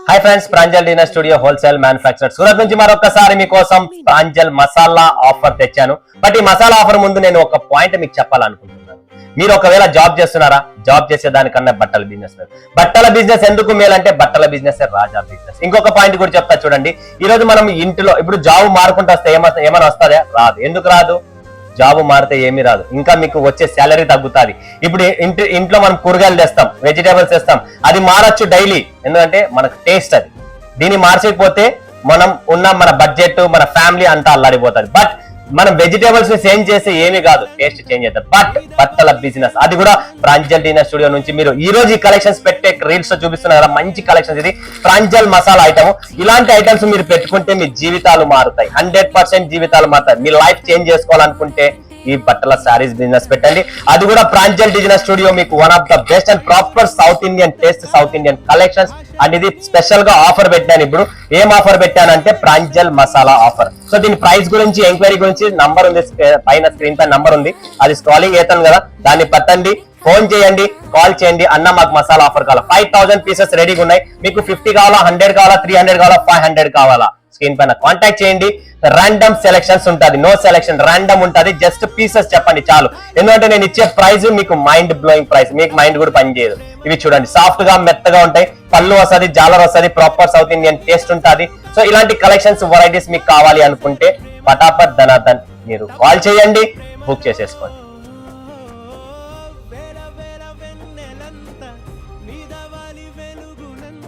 Hi friends, Pranjal dinner studio wholesale manufacturer Surat నుంచి మరొకసారి మీకోసం ప్రాంజల్ మసాలా ఆఫర్ తెచ్చాను. బట్ ఈ మసాలా ఆఫర్ ముందు నేను ఒక పాయింట్ మీకు చెప్పాలనుకుంటున్నాను. మీరు ఒకవేళ జాబ్ చేస్తున్నారా? జాబ్ చేసే దానికన్నా బట్టల బిజినెస్ ఎందుకు మేలంటే బట్టల బిజినెస్ రాజా బిజినెస్. ఇంకొక పాయింట్ కూడా చెప్తా చూడండి. ఈ రోజు మనం ఇంటిలో ఇప్పుడు జాబ్ మారుకుంటూ వస్తే ఏమైనా వస్తుందా? రాదు. ఎందుకు రాదు? జాబ్ మారితే ఏమీ రాదు. ఇంకా మీకు వచ్చే శాలరీ తగ్గుతుంది. ఇప్పుడు ఇంట్లో మనం కూరగాయలు తెస్తాం, వెజిటేబుల్స్ తెస్తాం, అది మారచ్చు డైలీ. ఎందుకంటే మనకు టేస్ట్ అది. దీన్ని మార్చకపోతే మన బడ్జెట్, మన ఫ్యామిలీ అంతా అల్లాడిపోతుంది. బట్ మనం వెజిటేబుల్స్ చేంజ్ చేస్తే ఏమీ కాదు, టేస్ట్ చేంజ్ అవుతుంది. బట్ బట్టల బిజినెస్ అది కూడా ప్రాంజల్ డిన్నర్ స్టూడియో నుంచి మీరు ఈ రోజు ఈ కలెక్షన్స్ పెట్టే రీల్స్ చూపిస్తున్నారు కదా, మంచి కలెక్షన్స్. ఇది ప్రాంజల్ మసాలా ఐటమ్. ఇలాంటి ఐటమ్స్ మీరు పెట్టుకుంటే మీ జీవితాలు మారుతాయి. 100% జీవితాలు మారుతాయి. మీ లైఫ్ చేంజ్ చేసుకోవాలనుకుంటే ఈ బట్టల శారీస్ బిజినెస్ పెట్టండి. అది కూడా ప్రాంజల్ డిన్నర్ స్టూడియో మీకు one of the best and proper South Indian taste, South Indian collections. And ఇది స్పెషల్ గా ఆఫర్ పెట్టాను. ఇప్పుడు ఏం ఆఫర్ పెట్టానంటే ప్రాంజల్ మసాలా ఆఫర్. సో దీని ప్రైస్ గురించి, ఎంక్వైరీ గురించి నంబర్ ఉంది పైన, స్క్రీన్ పైన నంబర్ ఉంది, అది స్క్రాలింగ్ అవుతాను కదా, దాన్ని పట్టండి, ఫోన్ చేయండి, కాల్ చేయండి. అన్న మాకు మసాలా ఆఫర్ కావాలా, 5000 పీసెస్ రెడీగా ఉన్నాయి, మీకు 50 కావాలా, 100 కావాలా, 300 కావాలా, 500 కావాలా, స్క్రీన్ పైన కాంటాక్ట్ చేయండి. ర్యాండమ్ సెలెక్షన్స్ ఉంటుంది, నో సెలెక్షన్, ర్యాండమ్ ఉంటుంది. జస్ట్ పీసెస్ చెప్పండి చాలు. ఎందుకంటే నేను ఇచ్చే ప్రైస్ మీకు మైండ్ బ్లోయింగ్ ప్రైస్, మీకు మైండ్ కూడా పనిచేయదు. ఇవి చూడండి, సాఫ్ట్ గా మెత్తగా ఉంటాయి, పళ్ళు వస్తుంది, జాలర్ వస్తుంది, ప్రాపర్ సౌత్ ఇండియన్ టేస్ట్ ఉంటుంది. సో ఇలాంటి కలెక్షన్స్, వెరైటీస్ మీకు కావాలి అనుకుంటే పటాపట్ ధనాధన్ మీరు కాల్ చేయండి, బుక్ చేసేసుకోండి.